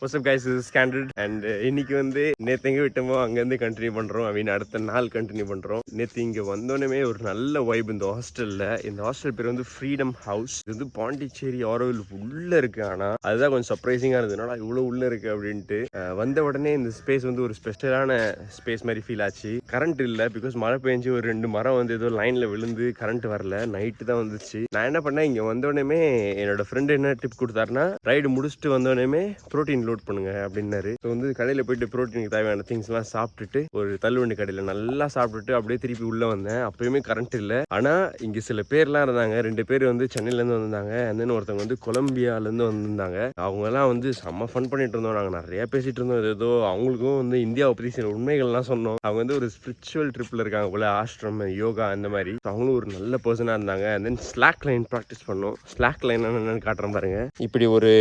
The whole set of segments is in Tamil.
What's up guys, this is Candid and இன்னைக்கு வந்து நேற்று எங்கே விட்டோமோ அங்கேருந்து கண்டினியூ பண்ணுறோம். அப்படின்னு அடுத்த நாள் கண்டினியூ பண்ணுறோம். நேற்று இங்கே வந்தோடனே ஒரு நல்ல வைப் இந்த ஹாஸ்டலில். இந்த ஹாஸ்டல் பேர் வந்து ஃப்ரீடம் ஹவுஸ். இது வந்து பாண்டிச்சேரி ஆரோவில் உள்ளே இருக்குது. ஆனால் அதுதான் கொஞ்சம் சர்ப்ரைசிங்காக இருந்ததுனால இவ்வளோ உள்ளே இருக்குது அப்படின்ட்டு வந்த உடனே இந்த ஸ்பேஸ் வந்து ஒரு ஸ்பெஷலான ஸ்பேஸ் மாதிரி ஃபீல் ஆச்சு. கரண்ட் இல்லை, பிகாஸ் மழை பெஞ்சு ஒரு 2 மரம் வந்து ஏதோ லைனில் விழுந்து கரண்ட் வரல. நைட்டு தான் வந்துச்சு. நான் என்ன பண்ணேன், இங்கே வந்தோடனே என்னோட ஃப்ரெண்டு என்ன டிப் கொடுத்தாருன்னா, ரைடு முடிச்சுட்டு வந்தோடனே ப்ரோட்டீன் லோட் பண்ணுங்க அப்படின்னாரு. ஸோ வந்து கடையில் போயிட்டு ப்ரோட்டீனுக்கு தேவையான திங்ஸ்லாம் சாப்பிட்டுட்டு ஒரு தள்ளுவண்டி கடையில் நல்லா சாப்பிட்டுட்டு அப்படியே திருப்பி உள்ளே வந்தேன். அப்பயுமே கரண்ட் இல்லை. ஆனால் இங்கே சில பேர்லாம் இருந்தாங்க. 2 பேர் வந்து சென்னையிலேருந்து வந்திருந்தாங்க. அண்ட் ஒருத்தவங்க வந்து கொலம்பியாலேருந்து வந்திருந்தாங்க. அவங்கெல்லாம் வந்து செம்ம ஃபன் பண்ணிட்டு இருந்தோம். நாங்கள் நிறைய பேசிட்டு இருந்தோம். ஏதோ அவங்களுக்கும் வந்து இந்தியாவை பற்றி சில உண்மைகள்லாம் சொன்னோம். அவங்க வந்து ஒரு ஸ்பிரிச்சுவல் ட்ரிப்பில் இருக்காங்க போல, ஆஷ்ரம் யோகா அந்த மாதிரி. அவங்களும் ஒரு நல்ல பர்சனாக இருந்தாங்க. And then slack line practice பண்ணோம். ஸ்லாக் லைன் என்னன்னு காட்டுறேன் பாருங்க. இப்படி ஒரு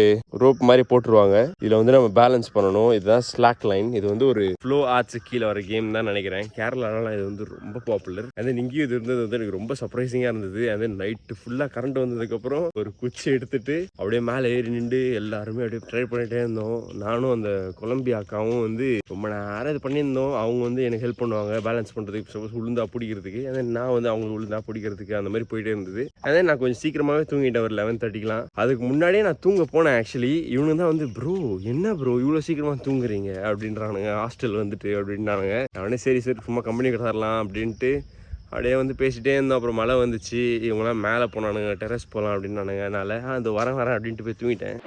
ரோப் மாதிரி போட்டுருவாங்க. இதில் வந்து நம்ம பேலன்ஸ் பண்ணணும். இதுதான் ஸ்லாக் லைன். இது வந்து ஒரு ஃப்ளோ ஆர்ட்ஸ் கீழே வர கேம் தான் நினைக்கிறேன். கேரளாலாம் இது வந்து ரொம்ப பாப்புலர். அது இங்கேயும் இது இருந்தது வந்து எனக்கு ரொம்ப சர்ப்ரைசிங்காக இருந்தது. அது நைட்டு ஃபுல்லாக கரண்ட் வந்ததுக்கப்புறம் ஒரு குச்சி எடுத்துட்டு அப்படியே மேலே ஏறி நின்று எல்லாருமே அப்படியே ட்ரை பண்ணிகிட்டே இருந்தோம். நானும் அந்த கொலம்பியா அக்காவும் வந்து ரொம்ப நேரம் இது பண்ணியிருந்தோம். அவங்க வந்து எனக்கு ஹெல்ப் பண்ணுவாங்க பேலன்ஸ் பண்ணுறதுக்கு, சப்போஸ் உளுந்தா பிடிக்கிறதுக்கு. அதே நான் வந்து அவங்களுக்கு உளுந்தா பிடிக்கிறதுக்கு அந்த மாதிரி போயிட்டே இருந்தது. அதே நான் கொஞ்சம் சீக்கிரமாகவே தூங்கிட்டேன், ஒரு 11:30லாம். அதுக்கு முன்னாடியே நான் தூங்க போனேன். ஆக்சுவலி இவனு தான் வந்து ப்ரோ என்ன ப்ரோ இவ்வளோ சீக்கிரமாக தூங்குறீங்க அப்படின்றானுங்க, ஹாஸ்டல் வந்துட்டு அப்படின்னானுங்க. அவனே சரி சும்மா கம்பெனி தரலாம் அப்படின்ட்டு அப்படியே வந்து பேசிகிட்டே இருந்தோம். அப்புறம் மழை வந்துச்சு. இவங்களாம் மேலே போனானுங்க, டெரஸ் போகலாம் அப்படின்னானுங்க. அதனால் அந்த வரேன் அப்படின்ட்டு போய் தூங்கிட்டேன்.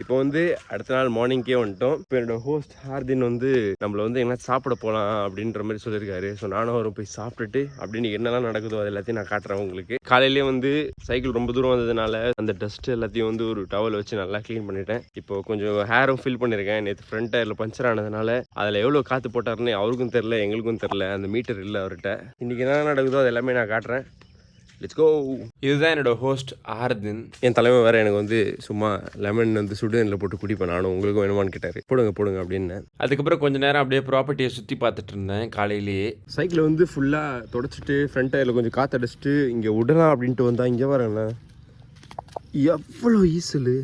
இப்போ வந்து அடுத்த நாள் மார்னிங்கே வந்துட்டோம். இப்போ என்னோட ஹோஸ்ட் ஹார்தின் வந்து நம்மளை வந்து எங்கன்னா சாப்பிட போகலாம் அப்படின்ற மாதிரி சொல்லியிருக்காரு. ஸோ நானும் அவரும் போய் சாப்பிட்டுட்டு அப்படின்னு என்னெல்லாம் நடக்குதோ அது எல்லாத்தையும் நான் காட்டுறேன் உங்களுக்கு. காலையிலேயே வந்து சைக்கிள் ரொம்ப தூரம் வந்ததுனால அந்த டஸ்ட் எல்லாத்தையும் வந்து ஒரு டவல் வச்சு நல்லா க்ளீன் பண்ணிட்டேன். இப்போ கொஞ்சம் ஹேரும் ஃபில் பண்ணியிருக்கேன். நேற்று ஃப்ரண்ட் டயரில் பஞ்சர் ஆனதுனால அதில் எவ்வளோ காற்று போட்டாருன்னு அவருக்கும் தெரில, எங்களுக்கும் தெரில. அந்த மீட்டர் இல்லை அவர்கிட்ட. இன்றைக்கி என்ன நடக்குதோ அது எல்லாமே நான் காட்டுறேன். Let's go. இதுதான் என்னோட ஹோஸ்ட் ஆர்தின். என் தலைமை வேறு எனக்கு வந்து சும்மா லெமன் வந்து சுடுதண்ணில் போட்டு குடிப்பேன். நானும் உங்களுக்கும் வேணுமான்னு கேட்டார். போடுங்க அப்படின்னு. அதுக்கப்புறம் கொஞ்சம் நேரம் அப்படியே ப்ராப்பர்ட்டியை சுற்றி பார்த்துட்டு இருந்தேன். காலையிலேயே சைக்கிளை வந்து ஃபுல்லாக தொடச்சிட்டு ஃப்ரண்ட் டயரில் கொஞ்சம் காற்று அடிச்சிட்டு இங்கே விடலாம் அப்படின்ட்டு வந்தால் இங்கே வரேண்ணா எவ்வளோ ஈஸில்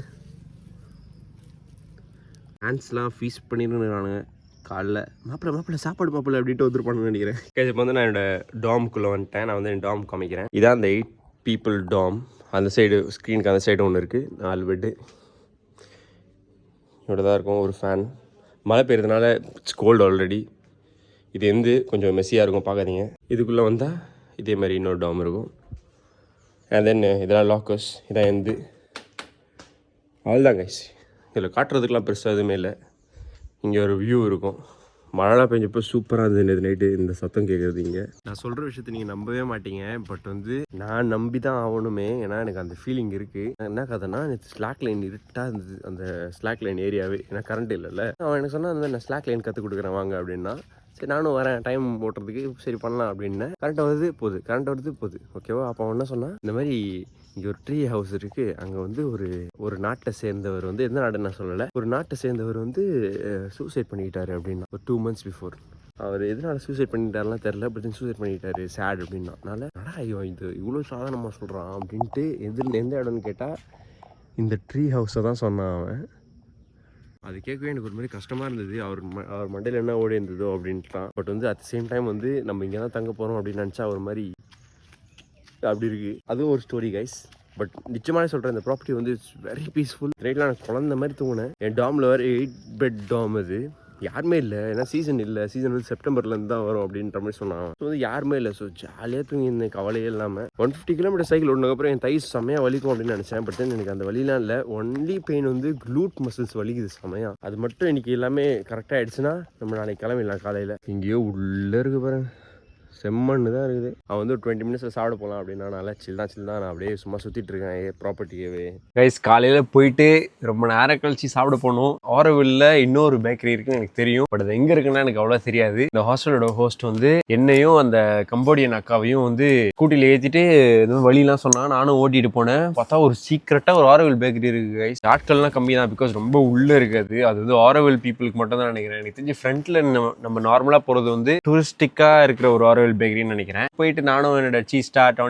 ஹேண்ட்ஸ்லாம் ஃபீஸ் பண்ணிருந்தானுங்க. காலைல மாப்பிள்ள சாப்பாடு மாப்பிள்ள அப்படின்ட்டு வந்துருப்பான்னு நினைக்கிறேன். இப்போ வந்து நான் என்னோட டாம்குள்ளே வந்துட்டேன். நான் வந்து என் டாம் காமிக்கிறேன். இதான் அந்த 8 people டாம். அந்த சைடு ஸ்க்ரீனுக்கு அந்த சைடு ஒன்று இருக்குது. 4 பெட்டு இவ்வளோ தான் இருக்கும். ஒரு ஃபேன். மழை பெய்யறதுனால இட்ஸ் கோல்டு ஆல்ரெடி. இது வந்து கொஞ்சம் மெஸ்ஸியாக இருக்கும், பார்க்காதீங்க. இதுக்குள்ளே வந்தால் இதே மாதிரி இன்னொரு டாம் இருக்கும். அண்ட் தென் இதெல்லாம் லாக்கர்ஸ். இதான் எந்து அவ்வளோதான் கைஸ். இதில் காட்டுறதுக்கெலாம் பெருசாக எதுவுமே இல்லை. இங்கே ஒரு வியூ இருக்கும். மழைலாம் பெஞ்சப்போ சூப்பராக இருந்தது நேற்று நைட்டு. இந்த சத்தம் கேட்குறது இங்கே. நான் சொல்கிற விஷயத்த நீங்கள் நம்பவே மாட்டீங்க. பட் வந்து நான் நம்பி தான் ஆகணுமே. ஏன்னா எனக்கு அந்த ஃபீலிங் இருக்குது. என்ன கதைன்னா, நேற்று ஸ்லாக் லைன் இருட்டாக இருந்தது அந்த ஸ்லாக் லைன் ஏரியாவே. ஏன்னா கரண்ட் இல்லைல்ல. அவன் எனக்கு சொன்னால் அந்த நான் ஸ்லாக் லைன் கற்றுக் கொடுக்குறேன் வாங்க அப்படின்னா, சரி நானும் வரேன் டைம் ஓட்டுறதுக்கு, சரி பண்ணலாம் அப்படின்னு. கரண்ட் வருது போகுது ஓகேவா. அப்போ அவன் என்ன சொன்னால், இந்த மாதிரி இங்கே ஒரு ட்ரீ ஹவுஸ் இருக்குது. அங்கே வந்து ஒரு நாட்டை சேர்ந்தவர் வந்து, எந்த நாடு நான் சொல்லலை, ஒரு நாட்டை சேர்ந்தவர் வந்து சூசைட் பண்ணிக்கிட்டாரு அப்படின்னா, ஒரு 2 months பிஃபோர். அவர் எதனால் சூசைட் பண்ணிட்டாருலாம் தெரில, பட் சூசைட் பண்ணிக்கிட்டாரு சேட் அப்படின்னா. அதனால் ஐயோ இது இவ்வளோ சாதாரணமாக சொல்கிறான் அப்படின்ட்டு எந்த இடம்னு கேட்டால் இந்த ட்ரீ ஹவுஸை தான் சொன்னான் அவன். அது கேட்கவே எனக்கு ஒரு மாதிரி கஷ்டமாக இருந்தது. அவர் மண்டையில் என்ன ஓடி இருந்ததோ அப்படின்ட்டுலாம். பட் வந்து அட் த சேம் டைம் வந்து நம்ம இங்கே தான் தங்க போகிறோம் அப்படின்னு நினச்சா ஒரு மாதிரி அப்படி இருக்குது. அதுவும் ஒரு ஸ்டோரி கைஸ். பட் நிச்சயமாக சொல்கிறேன், இந்த ப்ராப்பர்ட்டி வந்து இட்ஸ் வெரி பீஸ்ஃபுல். நைட்டில் நான் குழந்த மாதிரி தூங்கினேன். என் டாமில் வேறு 8 bed டாம். அது யாருமே இல்லை, ஏன்னா சீசன் வந்து செப்டம்பர்லேருந்து தான் வரும் அப்படின்ற மாதிரி சொன்னாங்க. ஸோ வந்து யாருமே இல்லை. ஸோ ஜாலியாக தூங்கியிருந்தேன் கவலையே இல்லாமல். 150 kilometer சைக்கிள் ஓடினதுக்கப்புறம் என் தை செம்மையாக வலிக்கும் அப்படின்னு நினச்சேன். பட் எனக்கு அந்த வலிலாம் இல்லை. ஒன்லி பெயின் வந்து க்ளூட் மசில்ஸ் வலிக்குது செம்மையாக. அது மட்டும் இன்றைக்கி எல்லாமே கரெக்டாக ஆகிடுச்சுன்னா நம்ம நாளைக்கு கிளம்பிடலாம் காலையில். இங்கேயோ உள்ளே இருக்குது பாருங்க, செம்மண்ணு தான் இருக்குது. அவன் வந்து ஒரு 20 minutes சாப்பிட போகலாம் அப்படின்னா, நல்லா சில் தான் நான் அப்படியே சும்மா சுற்றிட்டு இருக்கேன் ப்ராப்பர்ட்டியவே. கைஸ் காலையில் போயிட்டு ரொம்ப நேரம் கழிச்சு சாப்பிட போகணும். ஆரோவில்ல இன்னொரு பேக்கரி இருக்குன்னு எனக்கு தெரியும். பட் அது எங்கே இருக்குன்னா எனக்கு அவ்வளோ தெரியாது. இந்த ஹாஸ்டலோட ஹோஸ்ட் வந்து என்னையும் அந்த கம்போடியன் அக்காவையும் வந்து ஸ்கூட்டியில் ஏற்றிட்டு வழியெல்லாம் சொன்னா. நானும் ஓட்டிட்டு போனேன். பார்த்தா ஒரு சீக்கிரட்டாக ஒரு ஆரோவில் பேக்கரி இருக்குது கைஸ். ஆட்கள்லாம் கம்மி தான், பிகாஸ் ரொம்ப உள்ளே இருக்காது. அது வந்து ஆரோவில் பீப்புளுக்கு மட்டும் தான் நினைக்கிறேன். எனக்கு தெரிஞ்சு ஃப்ரண்ட்டில் நம்ம நார்மலாக போகிறது வந்து டூரிஸ்டிக்காக இருக்கிற ஒரு ஆரோவில் பேக்கரின்னு நினைக்கிறேன். போயிட்டு நானும் என்னோட சீஸ் ஸ்டார்ட்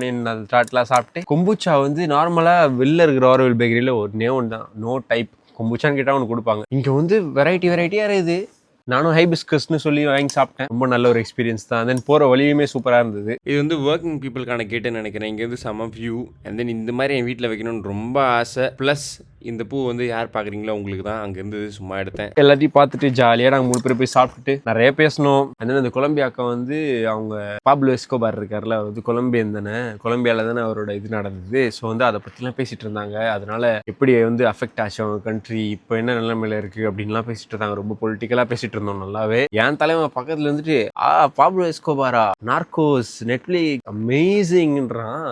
ஸ்டார்ட்லாம் சாப்பிட்டு, கொம்புச்சா வந்து நார்மலாக வெளில இருக்கிற ஆரோவில் பேக்கரியில் ஒரு நேம் தான், நோ டைப் கொம்புச்சான்னு கேட்டால் ஒன்று கொடுப்பாங்க. இங்கே வந்து வெரைட்டியாக இருக்குது. நானும் ஹைபிஸ்கஸ்னு சொல்லி வாங்கி சாப்பிட்டேன். ரொம்ப நல்ல ஒரு எக்ஸ்பீரியன்ஸ் தான். தென் போகிற வழியுமே சூப்பராக இருந்தது. இது வந்து ஒர்க்கிங் பீப்புளுக்கான கேட்டுன்னு நினைக்கிறேன். இங்கேருந்து செம வியூ. அண்ட் தென் இந்த மாதிரி என் வீட்டில் வைக்கணும்னு ரொம்ப ஆசை. ப்ளஸ் இந்த பூ வந்து யார் பார்க்குறீங்களோ உங்களுக்கு தான். அங்கேருந்து சும்மா எடுத்தேன். எல்லாத்தையும் பார்த்துட்டு ஜாலியாக நாங்கள் 3 பேர் போய் சாப்பிட்டுட்டு நிறைய பேசணும். அண்ட் அந்த கொலம்பியா அக்கா வந்து அவங்க பாப்லோ எஸ்கோபார் இருக்கார்ல, அது கொலம்பியன் தானே, கொலம்பியாவில் தானே அவரோட இது நடந்தது. ஸோ வந்து அதை பற்றிலாம் பேசிகிட்டு இருந்தாங்க. அதனால எப்படி வந்து அஃபெக்ட் ஆச்சு அவங்க கண்ட்ரி, இப்போ என்ன நிலைமையில இருக்குது அப்படின்லாம் பேசிகிட்டு இருந்தாங்க. ரொம்ப பொலிட்டிக்கலாக பேசிகிட்டு இருந்தோம் நல்லாவே. என் தலைவன் பக்கத்தில் இருந்துட்டு பாப்லோ எஸ்கோபாரா, நார்கோஸ், நெட்ஃப்ளிக்ஸ் அமேசிங்ன்றான்.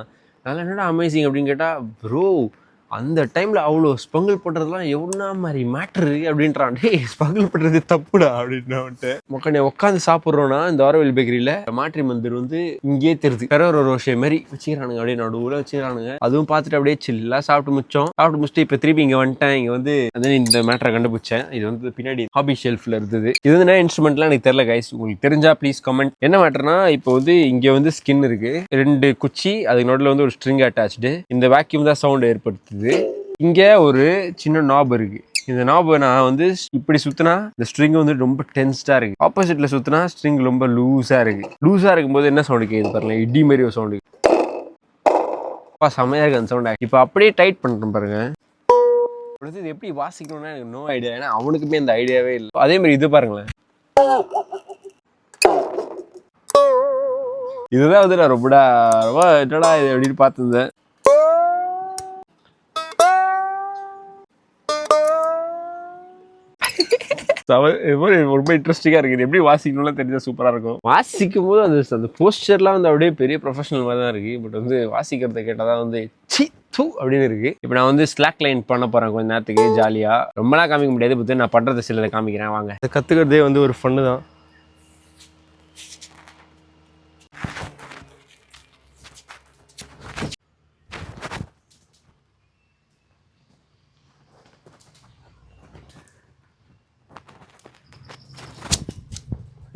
அதெல்லாம் என்னடா அமேசிங் அப்படின்னு கேட்டால், ப்ரோ அந்த டைமில் அவ்வளோ ஸ்பங்கிள் பண்ணுறதுலாம் எவ்வளோ மாதிரி மேட்ரு அப்படின்றான். டே ஸ்பங்கிள் பண்ணுறது தப்புடா அப்படின்ட்டு மக்களே உட்காந்து சாப்பிட்றோன்னா இந்த ஆரோவில் பேக்கரியில் மாற்றி மந்திர் வந்து இங்கே தெரியுது. பெரோரோ ரோஷே மாதிரி வச்சுக்கிறானுங்க, அப்படியே நடுவில் வச்சுக்கிறானுங்க. அதுவும் பார்த்துட்டு அப்படியே சில்லாக சாப்பிட்டு முடிச்சுட்டு இப்போ திருப்பி இங்கே வந்துட்டேன். இங்கே வந்து அது இந்த மேட்டரை கண்டுபிடிச்சேன். இது வந்து பின்னாடி ஹாபி ஷெல்ஃபில் இருந்தது. இது வந்து என்ன இன்ஸ்ட்ருமெண்ட்லாம் எனக்கு தெரியல கைஸ். உங்களுக்கு தெரிஞ்சா ப்ளீஸ் கமெண்ட். என்ன மேட்டர்னா இப்போ வந்து இங்கே வந்து ஸ்கின் இருக்கு, 2 குச்சி, அதுக்கு நடுவில் வந்து ஒரு ஸ்ட்ரிங் அட்டாச்சு. இந்த வேக்யூம் தான் சவுண்ட் ஏற்படுத்துது. இங்க ஒரு சின்ன நாப் இருக்கு. இந்த நாப் நான் வந்து இப்படி சுத்தினா இந்த ஸ்ட்ரிங் வந்து ரொம்ப டென்ஸ்டா இருக்கு. ஆப்போசிட்ல சுத்தினா ஸ்ட்ரிங் ரொம்ப லூஸா இருக்கு. லூஸா இருக்கும்போது என்ன சவுண்டு கேக்குது பாருங்க, இடி மாதிரி ஒரு சவுண்டு. செமையா இருக்கு அந்த சவுண்ட். இப்போ அப்படியே டைட் பண்றேன் பாருங்க. இது எப்படி வாசிக்கணும்னா எனக்கு நோ ஐடியா. ஏன்னா அவனுக்குமே அந்த ஐடியாவே இல்லை. அதே மாதிரி இது பாருங்களேன், இதுதான் வந்து நான் ரொம்ப என்னடா இது அப்படின்னு பார்த்துருந்தேன். ரொம்ப இன்ட்ரெஸ்டிங்கா இருக்கு. எப்படி வாசிக்கணும்லாம் தெரிஞ்சா சூப்பரா இருக்கும். வாசிக்கும் போது அந்த போஸ்டர்லாம் வந்து அப்படியே பெரிய ப்ரொஃபஷனல் மாதிரி தான் இருக்கு. பட் வந்து வாசிக்கிறத கேட்டாதான் வந்து சி தூ அப்படின்னு இருக்கு. இப்போ நான் வந்து ஸ்லாக் லைன் பண்ண போறேன் கொஞ்ச நேரத்துக்கு ஜாலியா. ரொம்பலாம் காமிக்க முடியாது, பட் நான் பண்றதை சிலதை காமிக்கிறேன் வாங்க. இதை கத்துக்கிறதே வந்து ஒரு ஃபன்னு தான்.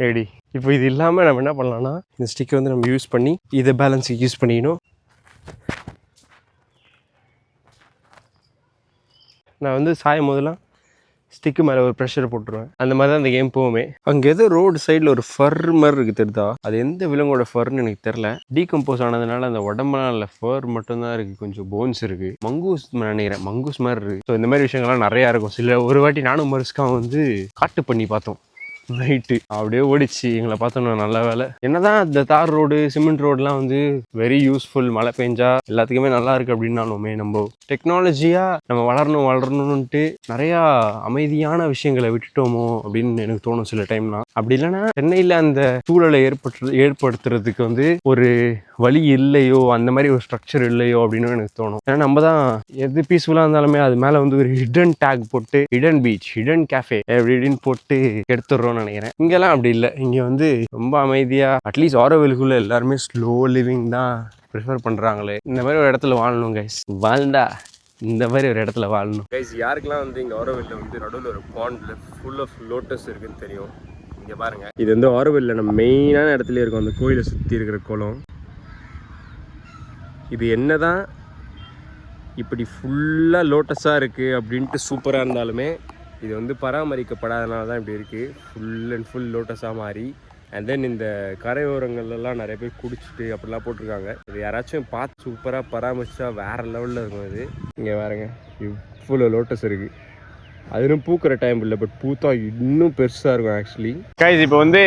ரெடி. இப்போ இது இல்லாமல் நம்ம என்ன பண்ணலாம்னா, இந்த ஸ்டிக்கை வந்து நம்ம யூஸ் பண்ணி இதை பேலன்ஸுக்கு யூஸ் பண்ணிக்கணும். நான் வந்து சாயும் போதெல்லாம் ஸ்டிக்கு மேலே ஒரு ப்ரெஷரை போட்டுருவேன். அந்த மாதிரி தான் அந்த கேம் போகுமே. அங்கே ஏதோ ரோடு சைடில் ஒரு ஃபர் மாதிரி இருக்குது தெரியுதா? அது எந்த விலங்கோட ஃபர்ன்னு எனக்கு தெரில. டீகம்போஸ் ஆனதுனால அந்த உடம்புலாம் இல்லை, ஃபர் மட்டும்தான் இருக்குது. கொஞ்சம் போன்ஸ் இருக்குது. மங்கூஸ் நினைக்கிறேன், மங்கூஸ் மாதிரி இருக்குது. ஸோ இந்த மாதிரி விஷயங்கள்லாம் நிறையா இருக்கும். சில ஒரு வாட்டி நானும் மருஸ்காவும் வந்து காட்டு பண்ணி பார்த்தோம். நைட்டு அப்படியே ஓடிச்சு எங்களை பார்த்தோம்னா. நல்ல வேலை. என்னதான் இந்த தார் ரோடு சிமெண்ட் ரோடுலாம் வந்து வெரி யூஸ்ஃபுல், மழை பெஞ்சா எல்லாத்துக்குமே நல்லா இருக்கு அப்படின்னாலுமே நம்ம டெக்னாலஜியா நம்ம வளரணும்னுட்டு நிறையா அமைதியான விஷயங்களை விட்டுட்டோமோ அப்படின்னு எனக்கு தோணும் சில டைம்னா. அப்படி இல்லைன்னா சென்னையில் அந்த சூழலை ஏற்படுத்துறதுக்கு வந்து ஒரு வழி இல்லையோ, அந்த மாதிரி ஒரு ஸ்ட்ரக்சர் இல்லையோ அப்படின்னு எனக்கு தோணும். ஏன்னா நம்ம தான் எது பீஸ்ஃபுல்லாக இருந்தாலுமே அது மேலே வந்து ஒரு ஹிடன் டேக் போட்டு ஹிடன் பீச், ஹிடன் கேஃபே அப்படின்னு போட்டு எடுத்துடுறோம்னு நினைக்கிறேன். இங்கெல்லாம் அப்படி இல்லை. இங்கே வந்து ரொம்ப அமைதியாக, அட்லீஸ்ட் ஆரோவிலுக்குள்ள எல்லாருமே ஸ்லோ லிவிங் தான் ப்ரிஃபர் பண்ணுறாங்களே. இந்த மாதிரி ஒரு இடத்துல வாழணும் கைஸ். வாழ்ந்தா இந்த மாதிரி ஒரு இடத்துல வாழணும் கைஸ். யாருக்கெல்லாம் வந்து இங்கே ஆரோவில்ல வந்து நடுவில் ஒரு பாண்டில் ஃபுல் ஆஃப் லோட்டஸ் இருக்குன்னு தெரியும். இங்கே பாருங்க, இது வந்து ஆரோவில்ல நம்ம மெயினான இடத்துல இருக்கும், அந்த கோயிலை சுற்றி இருக்கிற குளம். இது என்னதான் இப்படி ஃபுல்லாக லோட்டஸாக இருக்குது அப்படின்ட்டு சூப்பராக இருந்தாலுமே இது வந்து பராமரிக்கப்படாதனால தான் இப்படி இருக்குது. ஃபுல் அண்ட் ஃபுல் லோட்டஸாக மாறி. அண்ட் தென் இந்த கரையோரங்கள்லாம் நிறைய பேர் குடிச்சிட்டு அப்படிலாம் போட்டிருக்காங்க. இது யாராச்சும் பார்த்து சூப்பராக பராமரிச்சா வேறு லெவலில் இருக்கும். இது இங்கே பாருங்க, இவ்வளோ லோட்டஸ் இருக்குது. அதுவும் பூக்கிற டைம் இல்லை, பட் பூத்தா இன்னும் பெருசாக இருக்கும் ஆக்சுவலி. கைஸ் இப்போ வந்து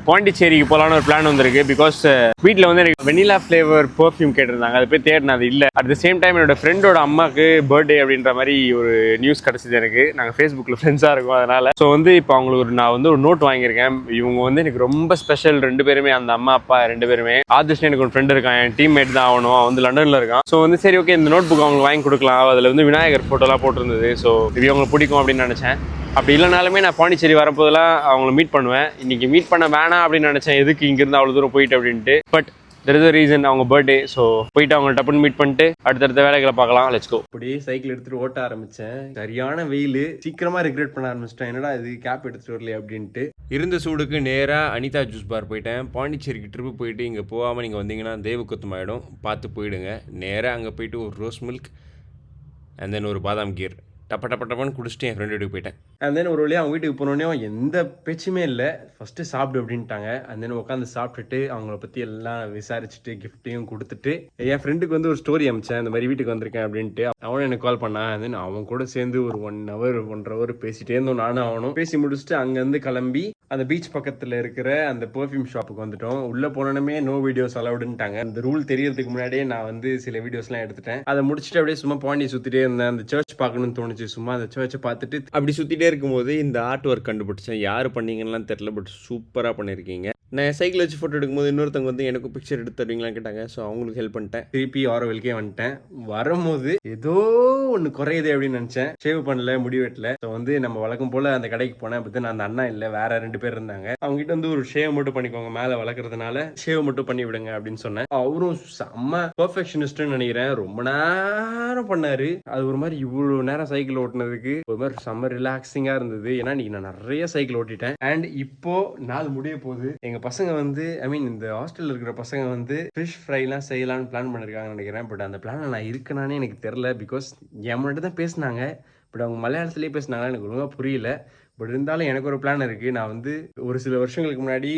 பாண்டிச்சேரிக்கு போகலான்னு ஒரு பிளான் வந்திருக்கு. பிகாஸ் வீட்டில் வந்து எனக்கு வெனிலா ஃப்ளேவர் பர்ஃப்யூம் கேட்டிருந்தாங்க. அது போய் தேடினா அது இல்லை. அட் த சேம் டைம் என்னோட ஃப்ரெண்டோட அம்மாவுக்கு பர்த்டே அப்படின்ற மாதிரி ஒரு நியூஸ் கிடச்சிது எனக்கு. நாங்கள் ஃபேஸ்புக்கில் ஃப்ரெண்ட்ஸாக இருக்கோம். அதனால் ஸோ வந்து இப்போ அவங்களுக்கு நான் வந்து ஒரு நோட் வாங்கியிருக்கேன். இவங்க வந்து எனக்கு ரொம்ப ஸ்பெஷல். 2 பேருமே, அந்த அம்மா அப்பா 2 பேருமே. ஆதிஷ்னு எனக்கு ஒரு ஃப்ரெண்ட் இருக்கான், என் டீம்மேட் தான் ஆகணும். அவன் வந்து லண்டனில் இருக்கான். ஸோ வந்து சரி ஓகே, இந்த நோட் புக் அவங்களுக்கு வாங்கி கொடுக்கலாம். அதில் வந்து விநாயகர் ஃபோட்டோலாம் போட்டிருந்தது. ஸோ இது அவங்களுக்கு பிடிக்கும் அப்படின்னு நினச்சேன். அப்படி இல்லைனாலுமே நான் பாண்டிச்சேரி வரப்போதெல்லாம் அவங்கள மீட் பண்ணுவேன். இன்னைக்கு மீட் பண்ண வேணாம் அப்படின்னு நினச்சேன், எதுக்கு இங்கேருந்து அவ்வளோ தூரம் போயிட்டு அப்படின்ட்டு. But there is a reason, அவங்க பர்த்டே. ஸோ போயிட்டு அவங்க டப்புன்னு மீட் பண்ணிட்டு அடுத்தடுத்த வேலைகளை பார்க்கலாம். Let's go. அப்படியே சைக்கிள் எடுத்துகிட்டு ஓட்ட ஆரம்பித்தேன். சரியான வெயில். சீக்கிரமாக ரெக்ரெட் பண்ண ஆரம்பிச்சிட்டேன், என்னடா இது கேப் எடுத்துகிட்டு வரலையே அப்படின்ட்டு. இருந்த சூடுக்கு நேராக அனிதா ஜூஸ் பார் போயிட்டேன். பாண்டிச்சேரிக்கு ட்ரிப்பு போயிட்டு இங்கே போகாமல் நீங்கள் வந்தீங்கன்னா தேவக்குத்தம் ஆகிடும், பார்த்து போயிடுங்க. நேராக அங்கே போயிட்டு ஒரு ரோஸ் மில்க் அண்ட் தென் ஒரு பாதாம் கீர் டப்பன்னு குடிச்சிட்டு என் ஃப்ரெண்ட் வீட்டுக்கு போயிட்டேன். அண்ட் தென் ஒரு வழியாக அவங்க வீட்டுக்கு போனோடனே எந்த பேச்சுமே இல்லை. ஃபஸ்ட்டு சாப்பிடு அப்படின்ட்டாங்க. அண்ட் தென் உட்காந்து சாப்பிட்டுட்டு அவங்கள பற்றி எல்லாம் விசாரிச்சுட்டு கிஃப்ட்டையும் கொடுத்துட்டு என் ஃப்ரெண்டுக்கு வந்து ஒரு ஸ்டோரி அமிச்சேன், இந்த மாதிரி வீட்டுக்கு வந்திருக்கேன் அப்படின்ட்டு. அவனும் எனக்கு கால் பண்ணான். அண்ட் தென் அவன் கூட சேர்ந்து ஒரு 1 hour 1.5 hour பேசிட்டே இருந்தோம். நானும் அவனும் பேசி முடிச்சுட்டு அங்கேருந்து கிளம்பி அந்த பீச் பக்கத்தில் இருக்கிற அந்த பெர்ஃப்யூம் ஷாப்புக்கு வந்துட்டோம். உள்ளே போனோமே நோ வீடியோஸ் அலவுடுன்ட்டாங்க. அந்த ரூல் தெரியறதுக்கு முன்னாடியே நான் வந்து சில வீடியோஸ்லாம் எடுத்துட்டேன். அதை முடிச்சுட்டு அப்படியே சும்மா பாண்டி சுற்றிட்டே இருந்தேன். அந்த சர்ச் பார்க்கணும்னு தோணுச்சு. சும்மா அந்த சர்ச்சை பார்த்துட்டு அப்படி சுற்றிட்டே இருக்கும்போது இந்த ஆர்ட் ஒர்க் கண்டுபிடிச்சேன். யார் பண்ணீங்கன்னு தெரியல, பட் சூப்பராக பண்ணியிருக்கீங்க. நான் சைக்கிள் வச்சு ஃபோட்டோ எடுக்கும்போது இன்னொருத்தவங்க வந்து எனக்கு பிக்சர் எடுத்து தருவீங்களான்னு கேட்டாங்க. ஸோ அவங்களுக்கு ஹெல்ப் பண்ணிட்டேன். திருப்பி ஆரோவில்கே வந்துட்டேன். வரும்போது ஏதோ ஒன்று குறையுது அப்படின்னு நினச்சேன். ஷேவ் பண்ணல, முடி வெட்டல. ஸோ வந்து நம்ம வழக்கம் போல் அந்த கடைக்கு போனேன். பற்றி நான் அந்த அண்ணா இல்லை, வேற 2 பேர் இருந்தாங்க. அவங்க கிட்ட வந்து ஒரு ஷேவ் மட்டும் பண்ணிக்கோங்க, மேலே வளர்க்குறதுனால ஷேவ் மட்டும் பண்ணி விடுங்க அப்படின்னு சொன்னேன். அவரும் செம்ம பர்ஃபெக்ஷனிஸ்ட்னு நினைக்கிறேன். ரொம்ப நேரம் பண்ணாரு. அது ஒரு மாதிரி இவ்வளோ நேரம் சைக்கிள் ஓட்டினதுக்கு ஒரு மாதிரி செம்ம ரிலாக்ஸிங்காக இருந்தது. ஏன்னா இன்னைக்கு நான் நிறைய சைக்கிள் ஓட்டிட்டேன். அண்ட் இப்போ நாள் முடிய போகுது. எங்க பசங்க வந்து இந்த ஹாஸ்டல்ல இருக்கிற பசங்க வந்து ஃபிஷ் ஃப்ரைலாம் செய்யலாம்னு பிளான் பண்ணிருக்காங்கன்னு நினைக்கிறேன். பட் அந்த பிளான் நான் இருக்கனானே எனக்கு தெரியல. பிகாஸ் என் முன்னாடி தான் பேசினாங்க. பட் அவங்க மலையாளத்திலேயே பேசினாங்களா எனக்கு ஒழுங்காக புரியல. பட் இருந்தாலும் எனக்கு ஒரு பிளான் இருக்குது. நான் வந்து ஒரு சில வருஷங்களுக்கு முன்னாடி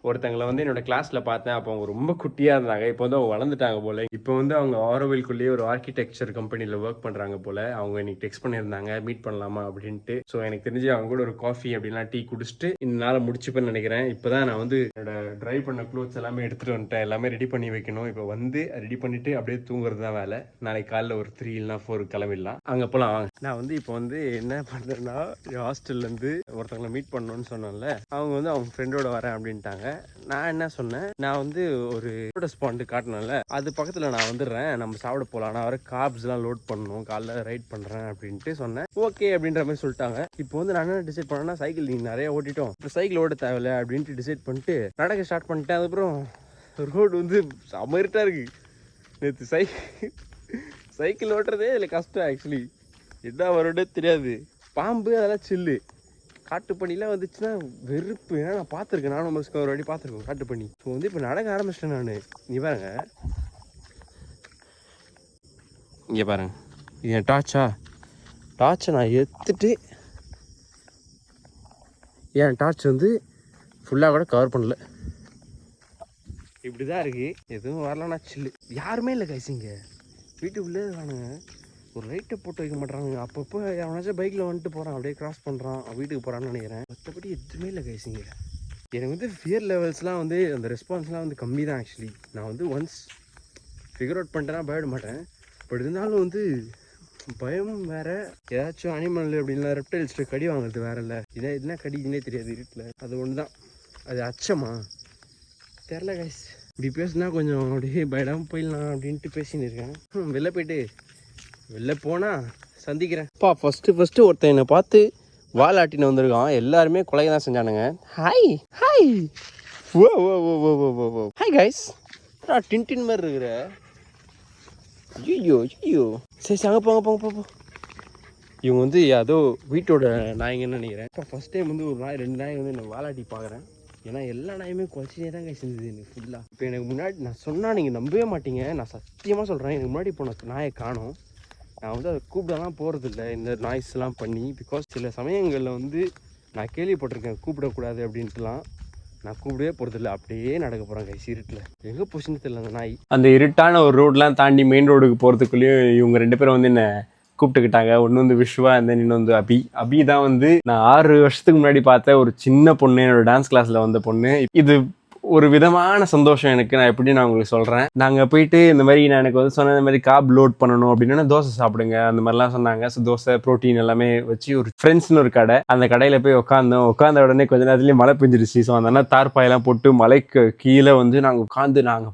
ஒருத்தங்களை வந்து என்னோட கிளாஸில் பார்த்தேன். அப்போ அவங்க ரொம்ப குட்டியாக இருந்தாங்க. இப்போ வந்து அவங்க வளர்ந்துட்டாங்க போல். இப்போ வந்து அவங்க ஆரோவில்குள்ளேயே ஒரு ஆர்கிடெக்சர் கம்பெனியில் ஒர்க் பண்ணுறாங்க போல். அவங்க எனக்கு டெக்ஸ்ட் பண்ணியிருந்தாங்க மீட் பண்ணலாமா அப்படின்ட்டு. ஸோ எனக்கு தெரிஞ்சு அவங்க கூட ஒரு காஃபி அப்படின்லாம் டீ குடிச்சிட்டு இந்த நாளை முடிச்சுப்பேன்னு நினைக்கிறேன். இப்போ தான் நான் வந்து என்னோட ட்ரை பண்ண க்ளோத்ஸ் எல்லாமே எடுத்துகிட்டு வந்துட்டேன். எல்லாமே ரெடி பண்ணி வைக்கணும். இப்போ வந்து ரெடி பண்ணிவிட்டு அப்படியே தூங்குறது தான் வேலை. நாளைக்கு காலையில் ஒரு 3 இல்லைனா 4 கிளம்பிடலாம். அங்கே போகலாம் வாங்க. நான் வந்து இப்போ வந்து என்ன பண்ணுறேன்னா ஹாஸ்டல்ல இருந்து ஒருத்தவங்களை மீட் பண்ணணும்னு சொன்னேன்ல, அவங்க வந்து அவங்க ஃப்ரெண்டோட வரேன் அப்படின்ட்டாங்க. நான் என்ன சொன்னேன், நான் வந்து ஒரு ஸ்பாண்ட் காட்டினேன்ல, அது பக்கத்தில் நான் வந்துடுறேன், நம்ம சாப்பிட போகலாம், நான் வர காப்ஸ்லாம் லோட் பண்ணணும், காலைல ரைட் பண்ணுறேன் அப்படின்ட்டு சொன்னேன். ஓகே அப்படின்ற மாதிரி சொல்லிட்டாங்க. இப்போ வந்து நான் என்ன டிசைட் பண்ணேன்னா, சைக்கிள் நீங்கள் நிறைய ஓட்டிட்டோம், இப்போ சைக்கிள் ஓட்ட தேவையில்ல அப்படின்ட்டு டிசைட் பண்ணிட்டு நடக்க ஸ்டார்ட் பண்ணிட்டேன். அதுக்கப்புறம் ரோடு வந்து செம இருட்டாக இருக்குது. நேற்று சைக்கிள் ஓட்டுறதே இதில் கஷ்டம். ஆக்சுவலி என்ன வருடே தெரியாது. பாம்பு அதெல்லாம் சில்லு. காட்டுப்பண்ணிலாம் வந்துச்சுன்னா வெறுப்பு. ஏன்னா நான் பார்த்துருக்கேன், நானும் மஸ்க்கு ஒரு வாட்டி பார்த்துருக்கேன் காட்டுப்பண்ணி. ஸோ வந்து இப்போ நடக்க ஆரம்பிச்சிட்டேன் நான். நீ பாருங்க, இங்கே பாருங்க, இது என் டார்ச்சை நான் எடுத்துட்டு என் டார்ச் வந்து ஃபுல்லாக கூட கவர் பண்ணல. இப்படி தான் இருக்குது. எதுவும் வரலன்னா சில்லு. யாருமே இல்லை கைசிங்க, வீட்டுக்குள்ளே இருக்கானுங்க. ஒரு லைட்டை போட்டு வைக்க மாட்டாங்க. அப்பப்போ அவனாச்சும் பைக்கில் வந்துட்டு போகிறான், அப்படியே கிராஸ் பண்ணுறான், வீட்டுக்கு போகிறான்னு நினைக்கிறேன். மற்றபடி எதுவுமே இல்லை கைசிங்க. எனக்கு வந்து ஃபியர் லெவல்ஸ்லாம் வந்து அந்த ரெஸ்பான்ஸ்லாம் வந்து கம்மி தான். ஆக்சுவலி நான் வந்து ஒன்ஸ் ஃபிகர் அவுட் பண்ணிட்டேன்னா பயப்பட மாட்டேன். பட் இருந்தாலும் வந்து பயம் வேறு. ஏதாச்சும் அனிமல் அப்படின்னா ரெப்டைல்ஸ்ட்டு கடி வாங்குறது வேற இல்லை. என்ன கடிக்குன்னே தெரியாது இருட்டில். அது ஒன்று தான். அது அச்சமா தெரில கைஸ். இப்படி பேசுனா கொஞ்சம் அப்படியே பயடாமல் போயிடலாம் அப்படின்ட்டு பேசின்னு இருக்கேன். வெளில போனால் சந்திக்கிறேன். ஃபஸ்ட்டு ஒருத்தன் என்னை பார்த்து வால் ஆட்டின்னு வந்திருக்கான். எல்லாருமே கொலை தான் செஞ்சானுங்க. ஹாய் ஹாய் கைஸ், டின்டின் மாதிரி இருக்கிற. ஐயோ சரி அங்கே போங்க. இவங்க வந்து அதோ வீட்டோட நாய்ங்கன்னு நினைக்கிறேன். இப்போ ஃபஸ்ட் டைம் வந்து ஒரு நாய் 2 நாய் வந்து என்னை வாலாட்டி பார்க்குறேன். ஏன்னா எல்லா நாயுமே குறைச்சினே தான் செஞ்சது எனக்கு ஃபுல்லாக. இப்போ எனக்கு முன்னாடி நான் சொன்னால் நீங்கள் நம்பவே மாட்டீங்க. நான் சத்தியமாக சொல்கிறேன், எனக்கு முன்னாடி இப்போ நான் நாயை காணோம். நான் வந்து அதை கூப்பிடலாம் போகிறதில்ல இந்த நாய்ஸ்லாம் பண்ணி. பிகாஸ் சில சமயங்களில் வந்து நான் கேள்விப்பட்டிருக்கேன் கூப்பிடக்கூடாது அப்படின்ட்டுலாம். நான் கூப்பிடவே போகிறதில்ல, அப்படியே நடக்க போகிறேன் கைஸ் இருட்டில். எங்கே போச்சுன்னு தெரியல அந்த நாய். அந்த இருட்டான ஒரு ரோடெலாம் தாண்டி மெயின் ரோடுக்கு போகிறதுக்குள்ளேயும் இவங்க 2 பேரும் வந்து என்ன கூப்பிட்டுக்கிட்டாங்க. ஒன்று வந்து விஸ்வா, அந்த இன்னொன்று வந்து அபி தான் வந்து நான் 6 வருஷத்துக்கு முன்னாடி பார்த்த ஒரு சின்ன பொண்ணு, என்னோட டான்ஸ் கிளாஸில் வந்த பொண்ணு. இது ஒரு விதமான சந்தோஷம் எனக்கு. நான் எப்படி நான் உங்களுக்கு சொல்கிறேன். நாங்கள் போயிட்டு இந்த மாதிரி நான் எனக்கு வந்து சொன்ன இந்த மாதிரி காப் லோட் பண்ணணும் அப்படின்னா தோசை சாப்பிடுங்க அந்த மாதிரிலாம் சொன்னாங்க. ஸோ தோசை ப்ரோட்டீன் எல்லாமே வச்சு ஒரு ஃப்ரெண்ட்ஸ்னு ஒரு கடை, அந்த கடையில் போய் உட்காந்த உடனே கொஞ்ச நேரத்துலேயே மழை பெஞ்சிருச்சு. ஸோ அந்த தார்பாயெல்லாம் போட்டு மலைக்கு கீழே வந்து நாங்கள்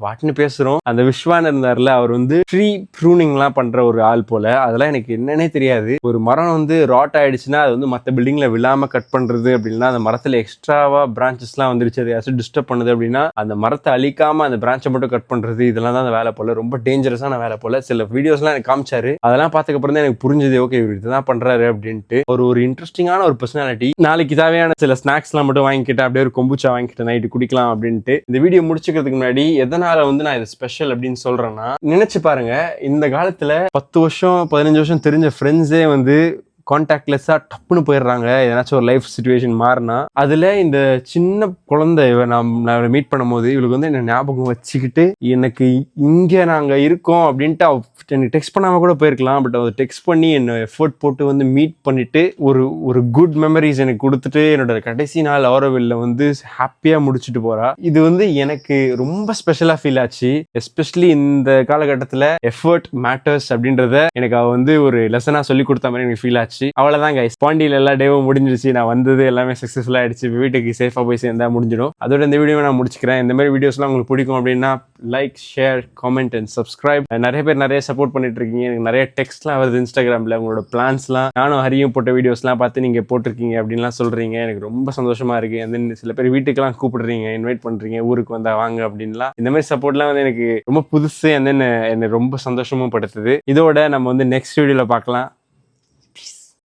பாட்டுன்னு பேசுகிறோம். அந்த விஸ்வான் இருந்தார்ல, அவர் வந்து ட்ரீ ப்ரூனிங்லாம் பண்ணுற ஒரு ஆள் போல். அதெல்லாம் எனக்கு என்னன்னே தெரியாது. ஒரு மரம் வந்து ராட் ஆகிடுச்சுன்னா அது வந்து மற்ற பில்டிங்கில் விழாமல் கட் பண்ணுறது அப்படின்னா, அந்த மரத்தில் எக்ஸ்ட்ராவாக பிரான்ச்சஸ்லாம் வந்துருச்சு, அது ஏதாச்சும் டிஸ்டர்ப் பண்ணுது அப்படின்னா அந்த மரத்தை அழிக்காம அந்த பிரான்ச்சை மட்டும் கட் பண்றது, இதெல்லாம் தான் அந்த வேலை போல. ரொம்ப டேஞ்சரஸான வேலை போல. சில வீடியோஸ்லாம் எனக்கு காமிச்சாரு. அதெல்லாம் பார்த்ததுக்கு அப்புறம் தான் எனக்கு புரிஞ்சது, ஓகே இவர் இதுதான் பண்றாரு அப்படின்ட்டு. ஒரு இன்ட்ரெஸ்டிங்கான ஒரு பர்சனாலிட்டி. நாளைக்கு தேவையான சில ஸ்நாக்ஸ்லாம் மட்டும் வாங்கிக்கிட்டேன், அப்படியே ஒரு கொம்புச்சா வாங்கிக்கிட்டேன் நைட்டு குடிக்கலாம் அப்படின்ட்டு. இந்த வீடியோ முடிச்சுக்கிறதுக்கு முன்னாடி எதனால வந்து நான் இது ஸ்பெஷல் அப்படின்னு சொல்றேன்னா, நினைச்சு பாருங்க, இந்த காலத்துல 10 வருஷம் 15 வருஷம் தெரிஞ்ச ஃப்ரெண்ட்ஸே வந்து கான்டாக்ட்லெஸ்ஸாக டப்புன்னு போயிடுறாங்க ஏதாச்சும் ஒரு லைஃப் சுச்சுவேஷன் மாறினா. அதில் இந்த சின்ன குழந்தை நான் மீட் பண்ணும்போது இவளுக்கு வந்து என்ன ஞாபகம் வச்சுக்கிட்டு எனக்கு இங்கே நாங்கள் இருக்கோம் அப்படின்ட்டு எனக்கு டெக்ஸ்ட் பண்ணாமல் கூட போயிருக்கலாம். பட் அதை டெக்ஸ்ட் பண்ணி என்னை எஃபர்ட் போட்டு வந்து மீட் பண்ணிட்டு ஒரு குட் மெமரிஸ் எனக்கு கொடுத்துட்டு என்னோட கடைசி நாள் ஆரோவில்ல வந்து ஹாப்பியாக முடிச்சுட்டு போகிறா. இது வந்து எனக்கு ரொம்ப ஸ்பெஷலாக ஃபீல் ஆச்சு. எஸ்பெஷலி இந்த காலகட்டத்தில் எஃபர்ட் மேட்டர்ஸ் அப்படின்றத எனக்கு அவள் வந்து ஒரு லெசனாக சொல்லி கொடுத்த மாதிரி எனக்கு ஃபீல் ஆச்சு. அவ்வளோதான் கைஸ், பாண்டியில் எல்லா டேவும் முடிஞ்சிருச்சு. நான் வந்தது எல்லாமே சக்ஸஸ்ஃபுல்லாக ஆயிடுச்சு. வீட்டுக்கு சேஃபாக போய் சேர்ந்தா முடிஞ்சிடும். அதோட இந்த வீடியோவை நான் முடிச்சுக்கிறேன். இந்த மாதிரி வீடியோஸ்லாம் உங்களுக்கு பிடிக்கும் அப்படின்னா like, share, comment and subscribe. நிறைய பேர் நிறைய சப்போர்ட் பண்ணிட்டு இருக்கீங்க. எனக்கு நிறைய டெக்ஸ்ட்லாம் வருது இன்ஸ்டாகிராமில். உங்களோட பிளான்ஸ்லாம் நானும் ஹரியும் போட்ட வீடியோஸ்லாம் பார்த்து நீங்கள் போட்டிருக்கீங்க அப்படின்லாம் சொல்கிறீங்க. எனக்கு ரொம்ப சந்தோஷமாக இருக்குது. அந்த சில பேர் வீட்டுக்கெல்லாம் கூப்பிடுறீங்க, இன்வைட் பண்ணுறீங்க, ஊருக்கு வந்தால் வாங்க அப்படின்லாம். இந்த மாதிரி சப்போர்ட்லாம் வந்து எனக்கு ரொம்ப புதுசு. என்னை ரொம்ப சந்தோஷமும் படுத்துது. இதோட நம்ம வந்து நெக்ஸ்ட் வீடியோவில் பார்க்கலாம்.